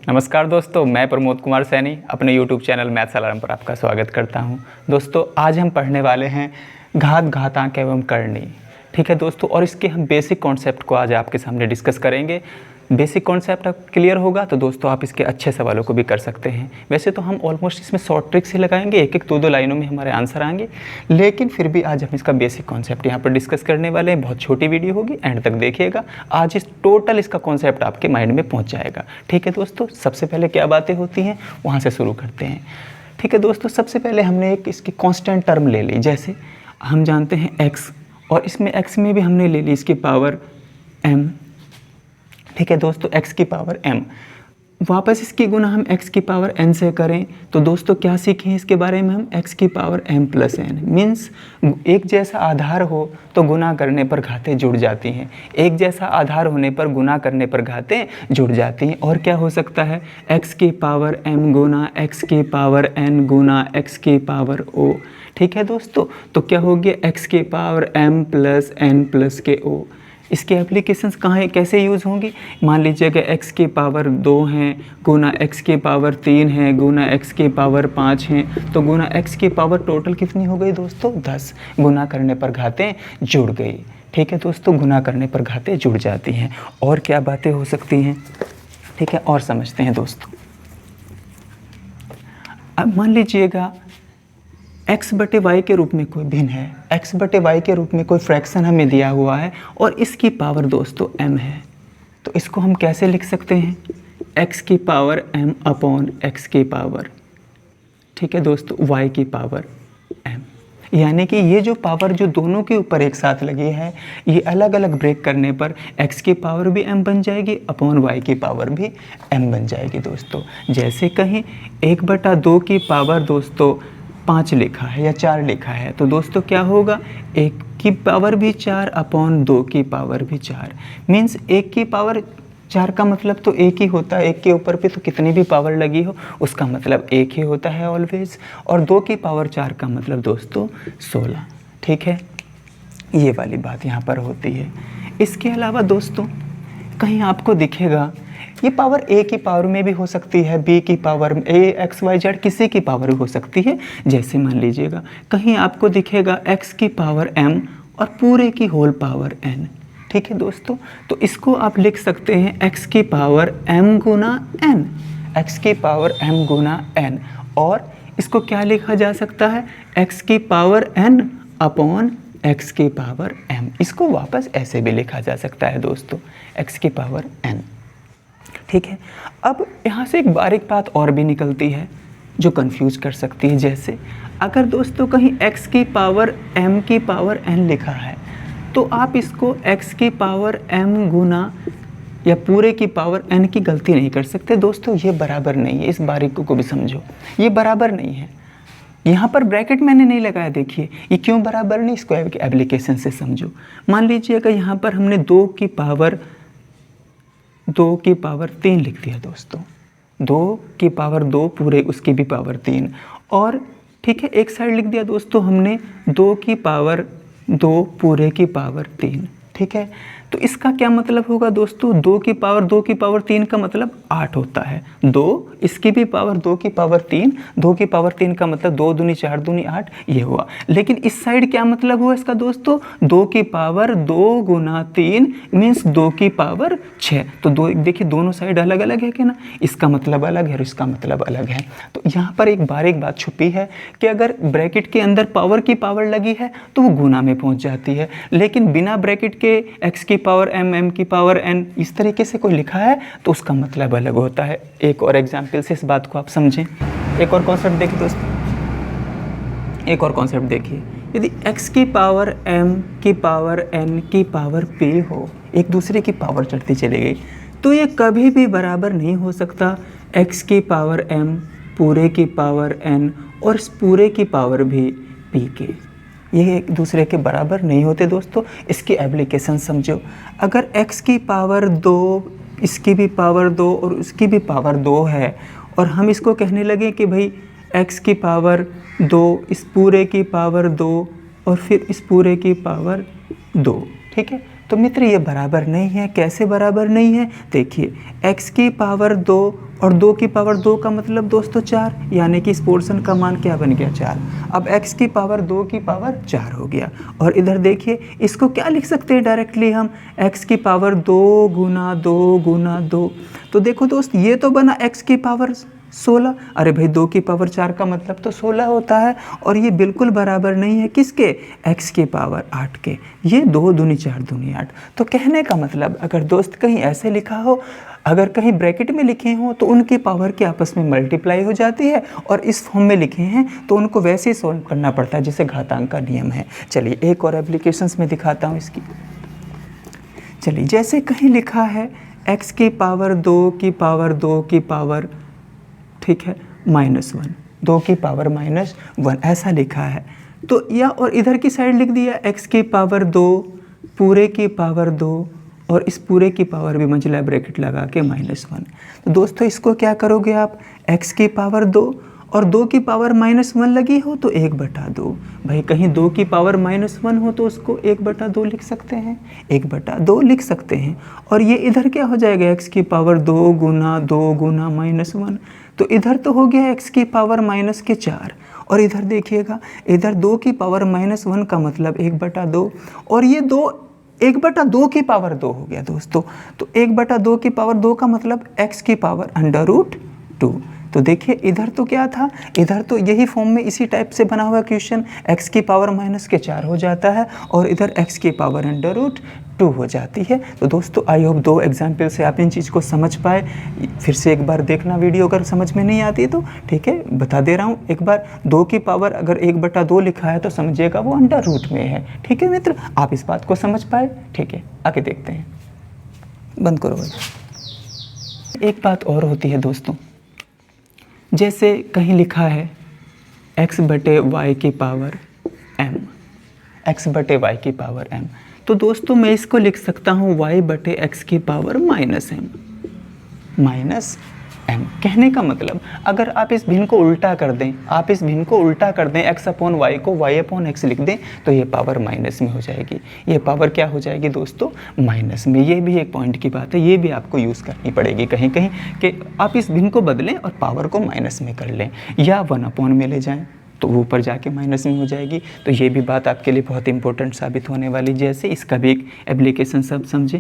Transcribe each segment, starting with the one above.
नमस्कार दोस्तों, मैं प्रमोद कुमार सैनी अपने YouTube चैनल मैथ्स अलार्म पर आपका स्वागत करता हूं। दोस्तों आज हम पढ़ने वाले हैं घात, घातांक एवं करनी। ठीक है दोस्तों, और इसके हम बेसिक कॉन्सेप्ट को आज आपके सामने डिस्कस करेंगे। बेसिक कॉन्सेप्ट आप क्लियर होगा तो दोस्तों आप इसके अच्छे सवालों को भी कर सकते हैं। वैसे तो हम ऑलमोस्ट इसमें शॉर्ट ट्रिक्स ही लगाएंगे, एक दो लाइनों में हमारे आंसर आएंगे, लेकिन फिर भी आज हम इसका बेसिक कॉन्सेप्ट यहाँ पर डिस्कस करने वाले हैं। बहुत छोटी वीडियो होगी, एंड तक देखिएगा। आज इस टोटल इसका कॉन्सेप्ट आपके माइंड में पहुँच जाएगा। ठीक है दोस्तों, सबसे पहले क्या बातें होती हैं वहाँ से शुरू करते हैं। ठीक है दोस्तों, सबसे पहले हमने एक इसकी कॉन्स्टेंट टर्म ले ली। जैसे हम जानते हैं x, और इसमें x में भी हमने ले ली इसकी पावर m। ठीक है दोस्तों, x की पावर m, वापस इसकी गुना हम x की पावर n से करें तो दोस्तों क्या सीखें इसके बारे में हम, x की power m plus n। Means एक जैसा आधार हो तो गुना करने पर घातें जुड़ जाती हैं, एक जैसा आधार होने पर गुना करने पर घातें जुड़ जाती हैं। और क्या हो सकता है, x की पावर m गुना x की पावर n गुना x की पावर o। ठीक है दोस्तों, तो क्या हो गया, x की power m plus n plus के o। इसके एप्लीकेशंस कहाँ है, कैसे यूज़ होंगी। मान लीजिए कि x की पावर 2 हैं गुना x की पावर 3 है गुना x की पावर 5 हैं, तो गुना x की पावर टोटल कितनी हो गई दोस्तों, 10। गुना करने पर घातें जुड़ गई। ठीक है दोस्तों, गुना करने पर घातें जुड़ जाती हैं। और क्या बातें हो सकती हैं, ठीक है, और समझते हैं दोस्तों। अब मान लीजिएगा x बटे वाई के रूप में कोई भिन्न है, x बटे वाई के रूप में कोई फ्रैक्शन हमें दिया हुआ है और इसकी पावर दोस्तों m है। तो इसको हम कैसे लिख सकते हैं, x की पावर m अपॉन x की पावर, ठीक है दोस्तों, y की पावर m। यानी कि ये जो पावर जो दोनों के ऊपर एक साथ लगी है, ये अलग अलग ब्रेक करने पर x की पावर भी m बन जाएगी अपॉन y की पावर भी m बन जाएगी दोस्तों। जैसे कहीं 1/2 की पावर दोस्तों 5 लिखा है या 4 लिखा है, तो दोस्तों क्या होगा, 1 की पावर भी 4 अपॉन 2 की पावर भी 4। मीन्स 1 की पावर 4 का मतलब तो एक ही होता है, 1 के ऊपर भी तो कितनी भी पावर लगी हो उसका मतलब एक ही होता है ऑलवेज। और 2 की पावर 4 का मतलब दोस्तों 16। ठीक है, ये वाली बात यहाँ पर होती है। इसके अलावा दोस्तों कहीं आपको दिखेगा ये पावर a की पावर में भी हो सकती है, b की power a x y z किसी की पावर हो सकती है। जैसे मान लीजिएगा कहीं आपको दिखेगा x की पावर m और पूरे की होल पावर n। ठीक है दोस्तों, तो इसको आप लिख सकते हैं x की पावर m गुना n, x की पावर m गुना n। और इसको क्या लिखा जा सकता है, x की पावर n अपॉन x की पावर m। इसको वापस ऐसे भी लिखा जा सकता है दोस्तों, x की पावर n। ठीक है, अब यहाँ से एक बारीक बात और भी निकलती है जो कंफ्यूज कर सकती है। जैसे अगर दोस्तों कहीं x की पावर m की पावर n लिखा है तो आप इसको x की पावर m गुना या पूरे की पावर n की गलती नहीं कर सकते दोस्तों, ये बराबर नहीं है। इस बारीकी को भी समझो, ये बराबर नहीं है। यहाँ पर ब्रैकेट मैंने नहीं लगाया, देखिए ये क्यों बराबर नहीं, इसको एप्लीकेशन से समझो। मान लीजिएगा यहाँ पर हमने 2 की पावर 3 लिख दिया दोस्तों, 2 की पावर 2 पूरे उसकी भी पावर 3। और ठीक है, एक साइड लिख दिया दोस्तों हमने 2 की पावर 2 पूरे की पावर 3। ठीक है, तो इसका क्या मतलब होगा दोस्तों, 2 की पावर 3 का मतलब 8 होता है। 2 इसकी भी पावर 2 की पावर 3, 2 की पावर 3 का मतलब 2 दूनी 4 दूनी 8, ये हुआ। लेकिन इस साइड क्या मतलब हुआ इसका दोस्तों, 2 की पावर 2 गुना 3 मीन्स 2 की पावर 6। तो दो देखिए दोनों साइड अलग अलग है कि ना, इसका मतलब अलग है और इसका मतलब अलग है। तो यहाँ पर एक बारीक बात छुपी है कि अगर ब्रैकेट के अंदर पावर की पावर लगी है तो वो गुना में पहुँच जाती है, लेकिन बिना ब्रैकेट के x की पावर m, m की पावर n इस तरीके से कोई लिखा है तो उसका मतलब अलग होता है। एक और एग्जाम्पल से इस बात को आप समझें। एक और कॉन्सेप्ट देखिए दोस्तों, एक और कॉन्सेप्ट देखिए। यदि x की पावर m की पावर n की पावर p हो, एक दूसरे की पावर चढ़ती चली गई, तो ये कभी भी बराबर नहीं हो सकता x की पावर m पूरे की पावर n और इस पूरे की पावर भी p के, ये एक दूसरे के बराबर नहीं होते दोस्तों। इसकी एप्लीकेशन समझो। अगर x की पावर 2 इसकी भी पावर 2 और उसकी भी पावर 2 है, और हम इसको कहने लगे कि भाई x की पावर 2 इस पूरे की पावर 2 और फिर इस पूरे की पावर 2। ठीक है, तो मित्र ये बराबर नहीं है। कैसे बराबर नहीं है, देखिए x की पावर 2 और 2 की पावर 2 का मतलब दोस्तों 4, यानी कि इस पोर्शन का मान क्या बन गया 4। अब x की पावर 2 की पावर 4 हो गया। और इधर देखिए इसको क्या लिख सकते हैं डायरेक्टली हम, x की पावर 2 गुना 2 गुना 2। तो देखो दोस्त ये तो बना x की पावर 16, अरे भाई 2 की पावर 4 का मतलब तो 16 होता है, और ये बिल्कुल बराबर नहीं है किसके, x की पावर 8 के। ये 2 दूनी 4 दूनी 8। तो कहने का मतलब अगर दोस्त कहीं ऐसे लिखा हो, अगर कहीं ब्रैकेट में लिखे हों तो उनकी पावर के आपस में मल्टीप्लाई हो जाती है, और इस फॉर्म में लिखे हैं तो उनको वैसे ही सॉल्व करना पड़ता है जैसे घातांक का नियम है। चलिए एक और एप्लीकेशंस में दिखाता हूँ इसकी। चलिए जैसे कहीं लिखा है x की पावर 2 की पावर 2 की पावर, ठीक है, -1, 2 की पावर -1 ऐसा लिखा है। तो या और इधर की साइड लिख दिया x की पावर 2 पूरे की पावर 2, और इस पूरे की पावर भी मंझला ब्रैकेट लगा के -1। तो दोस्तों इसको क्या करोगे आप, x की पावर 2 और 2 की पावर -1 लगी हो तो 1/2। भाई कहीं 2 की पावर -1 हो तो उसको 1/2 लिख सकते हैं, 1/2 लिख सकते हैं। और ये इधर क्या हो जाएगा, x की पावर 2 गुना 2 गुना -1। तो इधर तो हो गया x की पावर -4, और इधर देखिएगा इधर 2 की पावर -1 का मतलब 1/2, और ये 1/2 की पावर 2 हो गया दोस्तों। तो 1/2 की पावर 2 का मतलब x की पावर √2। तो देखिए इधर तो क्या था, इधर तो यही फॉर्म में इसी टाइप से बना हुआ क्वेश्चन, x की पावर -4 हो जाता है, और इधर x की पावर √2 हो जाती है। तो दोस्तों आई होप 2 एग्जाम्पल से आप इन चीज़ को समझ पाए। फिर से एक बार देखना वीडियो, अगर समझ में नहीं आती तो ठीक है, बता दे रहा हूँ एक बार। 2 की पावर अगर 1/2 लिखा है तो समझिएगा वो √2 में है। ठीक है मित्र, आप इस बात को समझ पाए। ठीक है आगे देखते हैं, बंद करो भाई। एक बात और होती है दोस्तों, जैसे कहीं लिखा है x/y की पावर m, x/y की पावर m, तो दोस्तों मैं इसको लिख सकता हूँ y/x की पावर -m, -m। कहने का मतलब अगर आप इस भिन्न को उल्टा कर दें, x/y को y/x लिख दें तो ये पावर माइनस में हो जाएगी। ये पावर क्या हो जाएगी दोस्तों, माइनस में। ये भी एक पॉइंट की बात है, ये भी आपको यूज़ करनी पड़ेगी कहीं कहीं, कि आप इस भिन्न को बदलें और पावर को माइनस में कर लें, या 1/, में ले जाएं तो ऊपर जाके माइनस में हो जाएगी। तो ये भी बात आपके लिए बहुत इंपॉर्टेंट साबित होने वाली। जैसे इसका भी एक एप्लीकेशन सब समझें,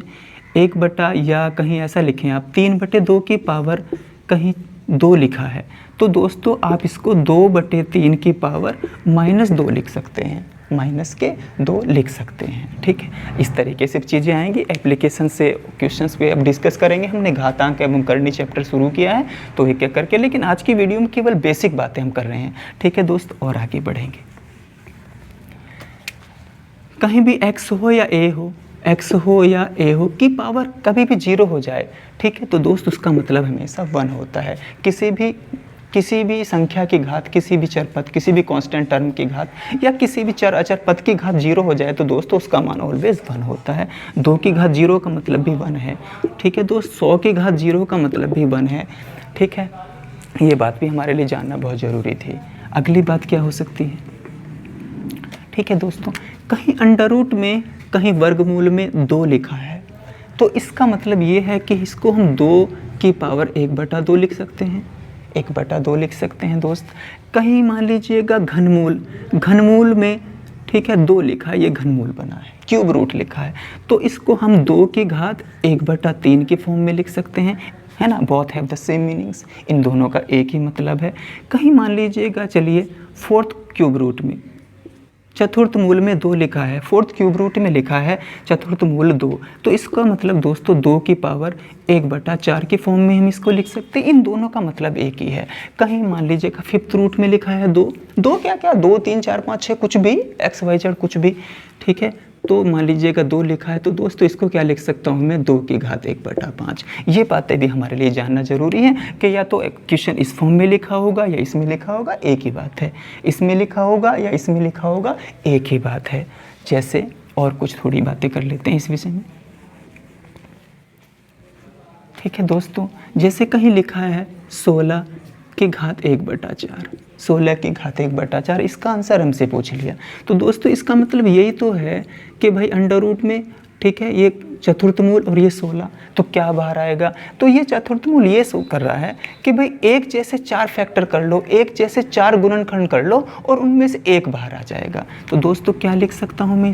1/ या कहीं ऐसा लिखें आप 3/2 की पावर कहीं 2 लिखा है, तो दोस्तों आप इसको 2/3 की पावर -2 लिख सकते हैं, -2 लिख सकते हैं। ठीक है, इस तरीके से चीज़ें आएंगी। एप्लीकेशन से क्वेश्चंस पे अब डिस्कस करेंगे। हमने घातांक एवं करनी चैप्टर शुरू किया है तो एक एक करके, लेकिन आज की वीडियो में केवल बेसिक बातें हम कर रहे हैं। ठीक है दोस्त, और आगे बढ़ेंगे। कहीं भी x हो या a हो, x हो या a हो की पावर कभी भी 0 हो जाए, ठीक है, तो दोस्त उसका मतलब हमेशा 1 होता है। किसी भी संख्या की घात, किसी भी चर पद, किसी भी कांस्टेंट टर्म की घात, या किसी भी चर अचर पद की घात 0 हो जाए तो दोस्तों उसका मान ऑलवेज 1 होता है। 2 की घात 0 का मतलब भी 1 है। ठीक है दोस्त, 100 की घात 0 का मतलब भी 1 है। ठीक है, ये बात भी हमारे लिए जानना बहुत ज़रूरी थी। अगली बात क्या हो सकती है, ठीक है दोस्तों, कहीं अंडर में, कहीं वर्गमूल में 2 लिखा है, तो इसका मतलब ये है कि इसको हम 2 की पावर 1/2 लिख सकते हैं, 1/2 लिख सकते हैं दोस्त। कहीं मान लीजिएगा घनमूल में, ठीक है, 2 लिखा है, ये घनमूल बना है, क्यूब रूट लिखा है, तो इसको हम 2 की घात 1/3 के फॉर्म में लिख सकते हैं, है ना। Both have the same meanings, इन दोनों का एक ही मतलब है। कहीं मान लीजिएगा, चलिए 4th क्यूब रूट में, चतुर्थ मूल में 2 लिखा है, 4th क्यूब रूट में लिखा है चतुर्थ मूल 2, तो इसका मतलब दोस्तों 2 की पावर 1/4 के फॉर्म में हम इसको लिख सकते हैं। इन दोनों का मतलब एक ही है। कहीं मान लीजिएगा 5th रूट में लिखा है 2 क्या 2 3 4 5 6 कुछ भी, XYZ कुछ भी, ठीक है, तो मान लीजिएगा 2 लिखा है, तो दोस्तों इसको क्या लिख सकता हूँ मैं, 2 की घात 1/5। ये बातें भी हमारे लिए जानना जरूरी है कि या तो क्वेश्चन इस फॉर्म में लिखा होगा या इसमें लिखा होगा, एक ही बात है। इसमें लिखा होगा या इसमें लिखा होगा, एक ही बात है। जैसे और कुछ थोड़ी बातें कर लेते हैं इस विषय में। ठीक है दोस्तों, जैसे कहीं लिखा है 16 की घात 1/4, 16 की घात 1/4, इसका आंसर हमसे पूछ लिया। तो दोस्तों इसका मतलब यही तो है कि भाई अंडर रूट में, ठीक है, ये चतुर्थमूल और ये 16, तो क्या बाहर आएगा? तो ये चतुर्थमूल ये शो कर रहा है कि भाई एक जैसे 4 फैक्टर कर लो, एक जैसे 4 गुणनखंड कर लो और उनमें से एक बाहर आ जाएगा। तो दोस्तों क्या लिख सकता हूँ मैं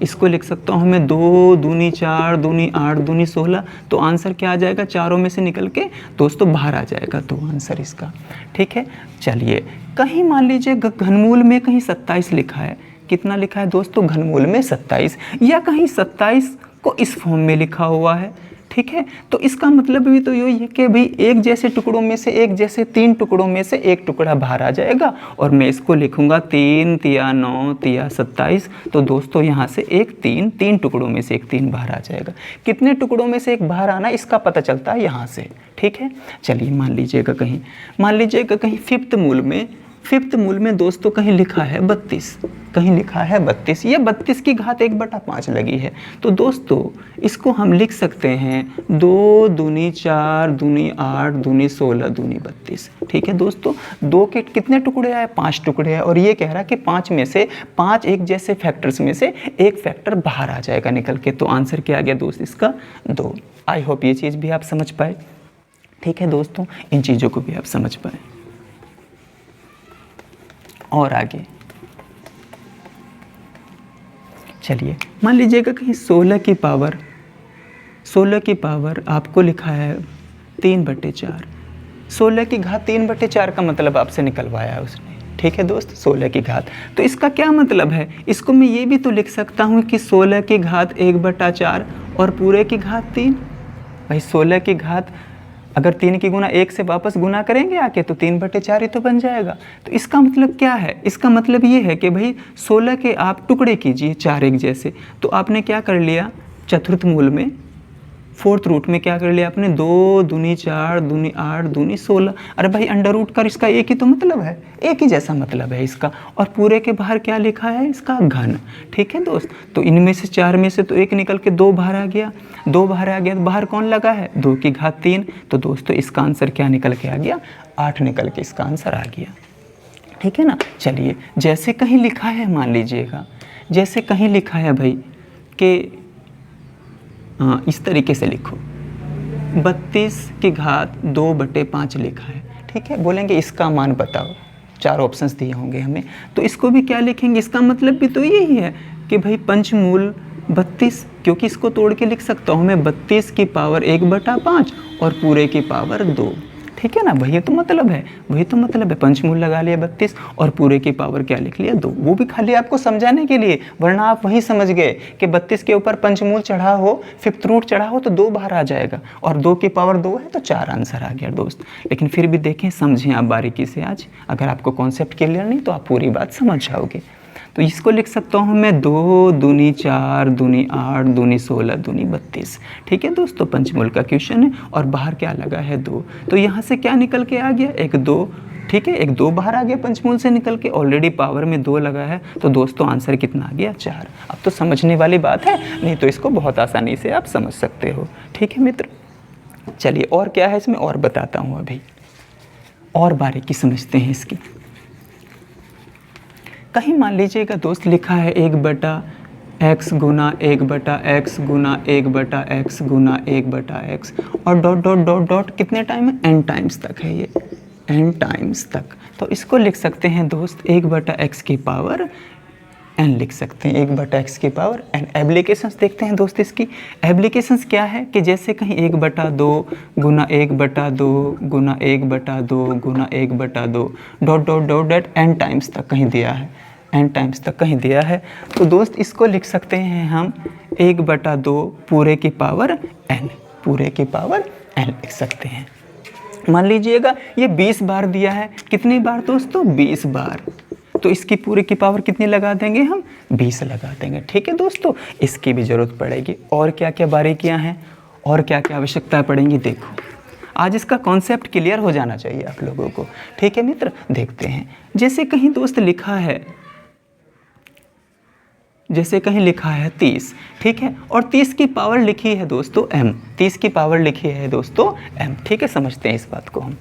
इसको लिख सकता हूँ मैं 2 दूनी 4 दूनी 8 दूनी 16। तो आंसर क्या आ जाएगा? चारों में से निकल के दोस्तों बाहर आ जाएगा तो आंसर इसका। ठीक है, चलिए कहीं मान लीजिए घनमूल में कहीं 27 लिखा है। कितना लिखा है दोस्तों? घनमूल में 27, या कहीं 27 को इस फॉर्म में लिखा हुआ है। ठीक है, तो इसका मतलब भी तो यही है कि भाई एक जैसे टुकड़ों में से एक जैसे 3 टुकड़ों में से एक टुकड़ा बाहर आ जाएगा और मैं इसको लिखूंगा 3 तिया 9 तिया 27। तो दोस्तों यहाँ से एक 3 टुकड़ों में से एक 3 बाहर आ जाएगा। कितने टुकड़ों में से एक बाहर आना इसका पता चलता है यहाँ से। ठीक है, चलिए मान लीजिएगा कहीं फिफ्थ मूल में दोस्तों कहीं लिखा है 32, कहीं लिखा है 32, ये 32 की घात 1/5 लगी है। तो दोस्तों इसको हम लिख सकते हैं 2 दूनी 4 दूनी 8 दूनी 16 दूनी 32। ठीक है दोस्तों, 2 के कितने टुकड़े आए? 5 टुकड़े हैं और ये कह रहा है कि 5 में से 5 एक जैसे फैक्टर्स में से एक फैक्टर बाहर आ जाएगा निकल के। तो आंसर क्या आ गया दोस्त इसका? 2। आई होप ये चीज़ भी आप समझ पाए। ठीक है दोस्तों, इन चीज़ों को भी आप समझ पाए। और आगे चलिए मान लीजिएगा कहीं 16 की पावर आपको लिखा है 3/4। 16 की घात 3/4 का मतलब आपसे निकलवाया है उसने। ठीक है दोस्त, 16 की घात। तो इसका क्या मतलब है? इसको मैं ये भी तो लिख सकता हूँ कि 16 की घात 1/4 और पूरे की घात 3। भाई 16 की घात अगर 3 की गुना 1 से वापस गुना करेंगे आके तो 3/4 ही तो बन जाएगा। तो इसका मतलब क्या है? इसका मतलब ये है कि भाई 16 के आप टुकड़े कीजिए 4 एक जैसे। तो आपने क्या कर लिया? चतुर्थ मूल में 4th रूट में क्या कर लिया आपने? 2 दूनी 4 दूनी 8 दूनी 16। अरे भाई अंडर रूट का इसका एक ही तो मतलब है, एक ही जैसा मतलब है इसका। और पूरे के बाहर क्या लिखा है? इसका घन। ठीक है दोस्त, तो इनमें से 4 में से तो एक निकल के 2 बाहर आ गया। 2 बाहर आ गया तो बाहर कौन लगा है? 2 की घात 3। तो दोस्तों इसका आंसर क्या निकल के आ गया? 8 निकल के इसका आंसर आ गया। ठीक है ना। चलिए जैसे कहीं लिखा है, मान लीजिएगा जैसे कहीं लिखा है भाई कि इस तरीके से लिखो 32 की घात 2/5 लिखा है। ठीक है, बोलेंगे इसका मान बताओ, 4 ऑप्शंस दिए होंगे हमें। तो इसको भी क्या लिखेंगे? इसका मतलब भी तो यही है कि भाई पंचमूल 32, क्योंकि इसको तोड़ के लिख सकता हूँ मैं 32 की पावर 1/5 और पूरे की पावर 2। ठीक है ना, वही तो मतलब है। पंचमूल लगा लिया 32 और पूरे की पावर क्या लिख लिया? 2। वो भी खाली आपको समझाने के लिए, वरना आप वही समझ गए कि 32 के ऊपर पंचमूल चढ़ा हो, 5th रूट चढ़ा हो तो 2 बाहर आ जाएगा और 2 की पावर 2 है तो 4 आंसर आ गया दोस्त। लेकिन फिर भी देखें, समझें आप बारीकी से आज। अगर आपको कॉन्सेप्ट क्लियर नहीं तो आप पूरी बात समझ जाओगे। तो इसको लिख सकता हूँ मैं 2 दूनी 4 दूनी 8 दूनी 16 दूनी 32। ठीक है दोस्तों, पंचमूल का क्वेश्चन है और बाहर क्या लगा है? 2। तो यहाँ से क्या निकल के आ गया? एक 2। ठीक है, एक 2 बाहर आ गया पंचमूल से निकल के, ऑलरेडी पावर में 2 लगा है। तो दोस्तों आंसर कितना आ गया? 4। अब तो समझने वाली बात है, नहीं तो इसको बहुत आसानी से आप समझ सकते हो। ठीक है मित्र, चलिए और क्या है इसमें और बताता हूँ। अभी और बारीकी समझते हैं इसकी। कहीं मान लीजिएगा दोस्त लिखा है 1/x गुना 1/x गुना 1/x गुना 1/x और डॉट डॉट डॉट डॉट कितने टाइम है? n टाइम्स तक है ये, n टाइम्स तक। तो इसको लिख सकते हैं दोस्त 1/x की पावर n लिख सकते हैं, 1/x की पावर n। एप्लीकेशंस देखते हैं दोस्त इसकी। एप्लीकेशंस क्या है कि जैसे कहीं 1/2 गुना 1/2 गुना 1/2 गुना 1/2 dot dot dot dot n times तक कहीं दिया है, n टाइम्स तक कहीं दिया है। तो दोस्त इसको लिख सकते हैं हम 1/2 पूरे की पावर n, पूरे की पावर n लिख सकते हैं। मान लीजिएगा ये 20 बार दिया है। कितनी बार दोस्तों? 20 बार। तो इसकी पूरे की पावर कितनी लगा देंगे हम? 20 लगा देंगे। ठीक है दोस्तों, इसकी भी ज़रूरत पड़ेगी। और क्या क्या बारीकियां हैं और क्या क्या आवश्यकता पड़ेंगी, देखो आज इसका कॉन्सेप्ट क्लियर हो जाना चाहिए आप लोगों को। ठीक है मित्र, देखते हैं। जैसे कहीं दोस्त लिखा है, जैसे कहीं लिखा है 30। ठीक है, और 30 की पावर लिखी है दोस्तों m, 30 की पावर लिखी है दोस्तों m। ठीक है, समझते हैं इस बात को हम।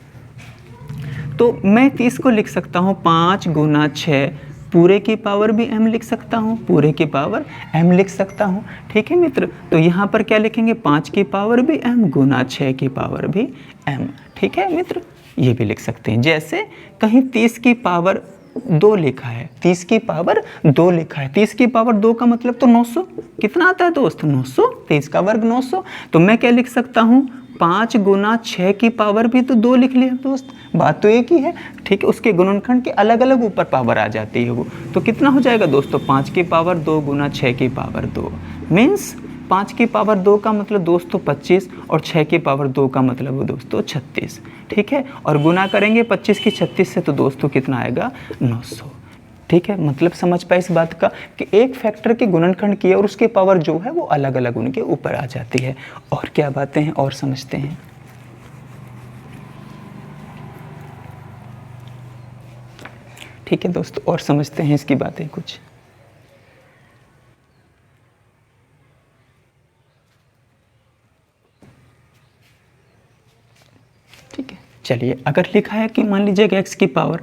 तो मैं 30 को लिख सकता हूँ 5 गुना 6 पूरे की पावर भी m लिख सकता हूँ, पूरे की पावर m लिख सकता हूँ। ठीक है मित्र, तो यहाँ पर क्या लिखेंगे, 5 की पावर भी m गुना 6 की पावर भी m। ठीक है मित्र, ये भी लिख सकते हैं। जैसे कहीं 30 की पावर 2 लिखा है, 30 की पावर 2 लिखा है, 30 की पावर 2 का मतलब तो 900, कितना आता है दोस्त, 900, 30 का वर्ग 900। तो मैं क्या लिख सकता हूँ, 5 गुना 6 की पावर भी तो 2 लिख लिया दोस्त, बात तो एक ही है। ठीक है, उसके गुणनखंड के अलग अलग ऊपर पावर आ जाती है वो, तो कितना हो जाएगा दोस्तों, 5 की पावर 2 गुना 6 की पावर 2 मीन्स 5 की पावर 2 का मतलब दोस्तों 25 और 6 की पावर 2 का मतलब दोस्तों 36। ठीक है, और गुना करेंगे 25 की 36 से तो दोस्तों कितना आएगा, 900। ठीक है, मतलब समझ पाए इस बात का कि एक फैक्टर के गुणनखंड की और उसके पावर जो है वो अलग अलग उनके ऊपर आ जाती है। और क्या बातें हैं और समझते हैं। ठीक है दोस्तों, और समझते हैं इसकी बातें कुछ। ठीक है, चलिए, अगर लिखा है कि मान लीजिएगा x की पावर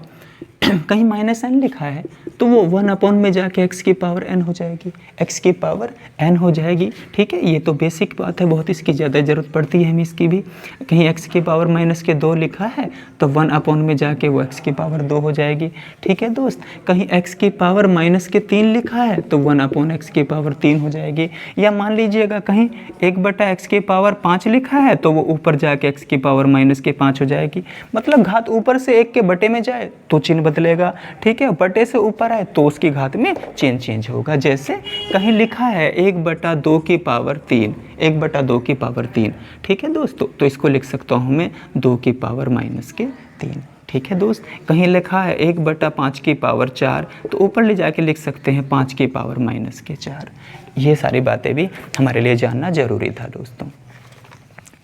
कहीं -n लिखा है तो वो 1 में जाके x की पावर n हो जाएगी, x की पावर n हो जाएगी। ठीक है, ये तो बेसिक बात है, बहुत इसकी ज़्यादा ज़रूरत पड़ती है हमें इसकी भी। कहीं x की पावर -2 लिखा है तो 1 में जाके वो x की पावर 2 हो जाएगी। ठीक है दोस्त, कहीं x की पावर -3 लिखा है तो 1/x की पावर 3 हो जाएगी। या मान लीजिएगा कहीं 1/x की पावर 5 लिखा है तो वो ऊपर जाके x की पावर -5 हो जाएगी। मतलब घात ऊपर से 1 के बटे में जाए तो चिन्ह बदलेगा। ठीक है, बटे से ऊपर आए तो उसकी घात में चेंज होगा। जैसे कहीं लिखा है 1/2 की पावर 3, 1/2 की पावर 3। ठीक है दोस्तों, तो इसको लिख सकता हूँ मैं 2 की पावर -3। ठीक है दोस्त, कहीं लिखा है 1/5 की पावर 4 तो ऊपर ले जाके लिख सकते हैं 5 की पावर -4। ये सारी बातें भी हमारे लिए जानना ज़रूरी था दोस्तों।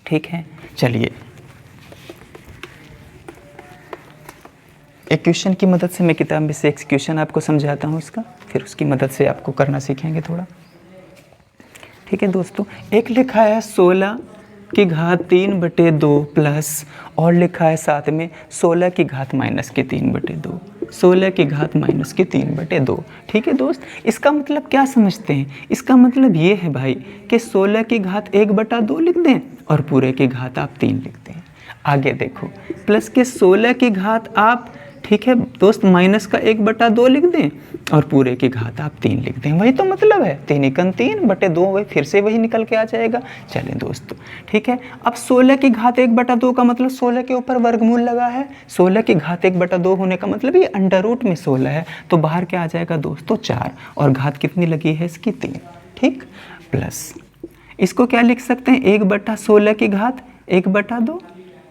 ठीक है, चलिए एक क्वेश्चन की मदद से मैं किताब में से एक क्वेश्चन आपको समझाता हूँ इसका, फिर उसकी मदद से आपको करना सीखेंगे थोड़ा। ठीक है दोस्तों, एक लिखा है 16 की घात 3/2 प्लस और लिखा है साथ में 16 की घात -3/2, 16 की घात -3/2। ठीक है दोस्त, इसका मतलब क्या समझते हैं, इसका मतलब ये है भाई कि 16 की घात 1/2 लिख दें और पूरे की घात आप 3 लिख दें। आगे देखो, प्लस के 16 की घात आप, ठीक है दोस्त, माइनस का 1/2 लिख दें और पूरे की घात आप 3 लिख दें। वही तो मतलब है, 3 एकम 3/2, वही फिर से वही निकल के आ जाएगा। चलें दोस्तों, ठीक है, अब 16 की घात 1/2 का मतलब 16 के ऊपर वर्गमूल लगा है, 16 की घात 1/2 होने का मतलब ये अंडर रूट में 16 है, तो बाहर क्या आ जाएगा दोस्तों 4, और घात कितनी लगी है इसकी 3। ठीक, प्लस इसको क्या लिख सकते हैं, 1/16 की घात 1/2।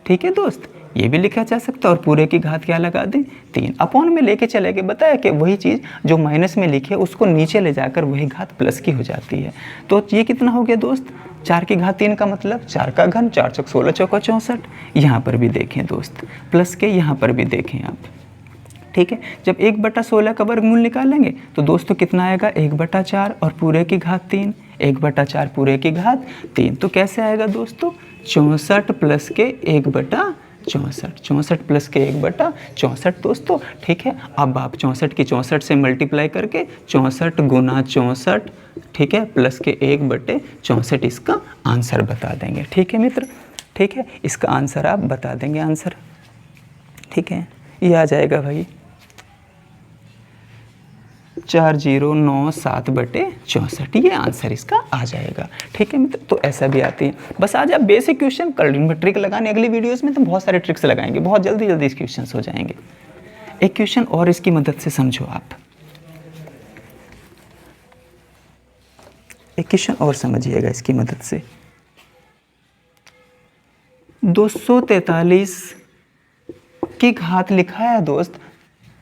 ठीक है दोस्त, ये भी लिखा जा सकता है, और पूरे की घात क्या लगा दें 3। अपॉन में लेके चले गए, बताया कि वही चीज़ जो माइनस में लिखी है उसको नीचे ले जाकर वही घात प्लस की हो जाती है। तो ये कितना हो गया दोस्त, 4 की घात 3 का मतलब 4 का घन, 4 चौक 16, चौका 64। यहाँ पर भी देखें दोस्त, प्लस के यहाँ पर भी देखें आप। ठीक है, जब 1/16 का वर्गमूल निकालेंगे तो दोस्तों कितना आएगा, 1/4 और पूरे की घात 3, 1/4 पूरे की घात 3। तो कैसे आएगा दोस्तों, 64 प्लस के 1/64, 64 प्लस के 1/64 दोस्तों। ठीक है, अब आप 64 की 64 से मल्टीप्लाई करके 64 गुना 64, ठीक है, प्लस के 1/64 इसका आंसर बता देंगे। ठीक है मित्र, ठीक है, इसका आंसर आप बता देंगे आंसर। ठीक है, ये आ जाएगा भाई 4097/64, ये आंसर इसका आ जाएगा। ठीक है मित्र, तो ऐसा भी आती है। बस आज आप बेसिक क्वेश्चन कर लेंगे, ट्रिक लगाने अगली वीडियोस में तो बहुत सारे ट्रिक्स लगाएंगे, बहुत जल्दी जल्दी इस क्वेश्चन हो जाएंगे। एक क्वेश्चन और इसकी मदद से समझो आप, एक क्वेश्चन और समझिएगा इसकी मदद से। 243 की घात लिखा है दोस्त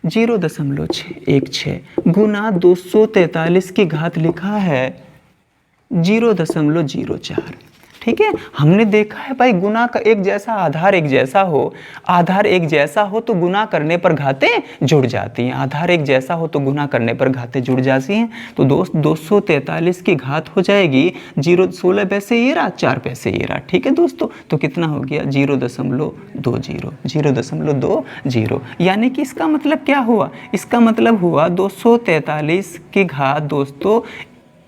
0.616 गुना 243 की घात लिखा है 0.04। ठीक है, हमने देखा है भाई गुना का एक जैसा आधार एक जैसा हो, आधार एक जैसा हो तो गुना करने पर घातें जुड़ जाती हैं, आधार एक जैसा हो तो गुना करने पर घातें जुड़ जाती हैं। तो दोस्त 243 की घात हो जाएगी 16 पैसे ये रहा, 4 पैसे ये रहा। ठीक है दोस्तों, तो कितना हो गया 0.20, यानी कि इसका मतलब क्या हुआ, इसका मतलब हुआ 243 की घात दोस्तों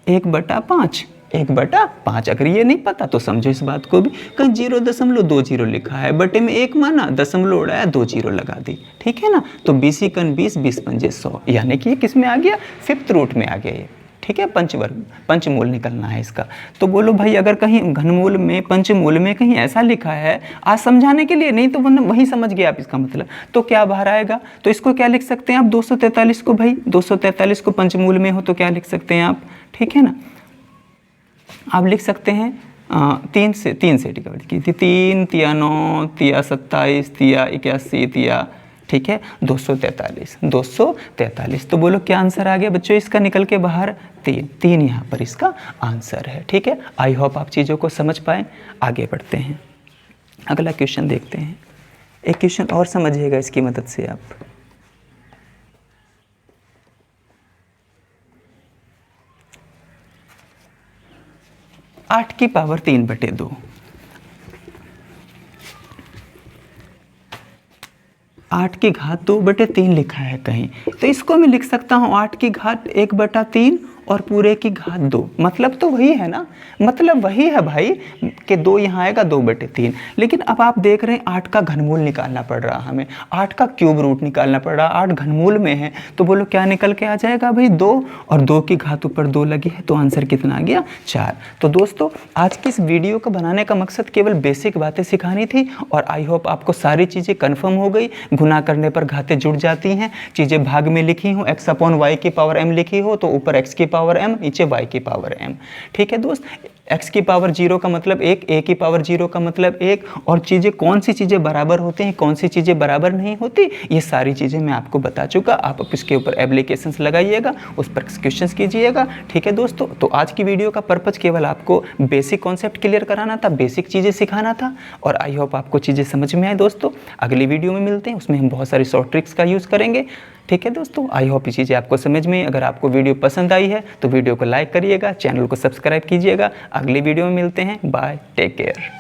1/5, 1/5। अगर ये नहीं पता तो समझो इस बात को भी, कहीं 0.20 लिखा है, बटे में 1 माना, दशमलव उड़ाया, 2 जीरो लगा दी। ठीक है ना, तो 20 × 20, 20 × 5 100, यानी कि ये किस में आ गया, 5th रूट में आ गया ये। ठीक है, पंचमूल निकलना है इसका। तो बोलो भाई अगर कहीं घनमूल में पंचमूल में कहीं ऐसा लिखा है, आज समझाने के लिए, नहीं तो वही समझ गया आप इसका मतलब, तो क्या बाहर आएगा। तो इसको क्या लिख सकते हैं आप 243 को, भाई 243 को पंचमूल में हो तो क्या लिख सकते हैं आप, ठीक है ना, आप लिख सकते हैं 3 से डिवाइड की थी, 3 तिया 9 तिया 27 तिया 81 तिया, ठीक है 243। तो बोलो क्या आंसर आ गया बच्चों इसका निकल के बाहर, 3 यहाँ पर इसका आंसर है। ठीक है, आई होप आप चीज़ों को समझ पाएँ। आगे बढ़ते हैं, अगला क्वेश्चन देखते हैं। एक क्वेश्चन और समझिएगा इसकी मदद से आप। आठ की पावर 3/2, 8 की घात 2/3 लिखा है कहीं, तो इसको मैं लिख सकता हूँ 8 की घात 1/3 और पूरे की घात 2। मतलब तो वही है ना, मतलब वही है भाई कि 2 यहाँ आएगा 2/3। लेकिन अब आप देख रहे हैं 8 का घनमूल निकालना पड़ रहा हमें, 8 का क्यूब रूट निकालना पड़ रहा, 8 घनमूल में है, तो बोलो क्या निकल के आ जाएगा भाई 2, और 2 की घात ऊपर 2 लगी है, तो आंसर कितना आ गया 4। तो दोस्तों आज की इस वीडियो को बनाने का मकसद केवल बेसिक बातें सिखानी थी, और आई होप आपको सारी चीज़ें कन्फर्म हो गई। गुना करने पर घातें जुड़ जाती हैं, चीज़ें भाग में लिखी हो, x/y की पावर m लिखी हो तो ऊपर x की पावर m, नीचे y की पावर m। ठीक है दोस्त, x की पावर 0 का मतलब 1, a की पावर 0 का मतलब 1, और चीज़ें कौन सी चीज़ें बराबर होती हैं, कौन सी चीज़ें बराबर नहीं होती, ये सारी चीज़ें मैं आपको बता चुका। आप इसके ऊपर एप्लीकेशंस लगाइएगा, उस पर क्वेश्चंस कीजिएगा। ठीक है दोस्तों, तो आज की वीडियो का पर्पज़ केवल आपको बेसिक कॉन्सेप्ट क्लियर कराना था, बेसिक चीज़ें सिखाना था, और आई होप आपको चीज़ें समझ में आए। दोस्तों अगली वीडियो में मिलते हैं, उसमें हम बहुत सारी शॉर्ट ट्रिक्स का यूज़ करेंगे। ठीक है दोस्तों, आई होप ये चीज़ें आपको समझ में। अगर आपको वीडियो पसंद आई है तो वीडियो को लाइक करिएगा, चैनल को सब्सक्राइब कीजिएगा। अगली वीडियो में मिलते हैं, बाय, टेक केयर।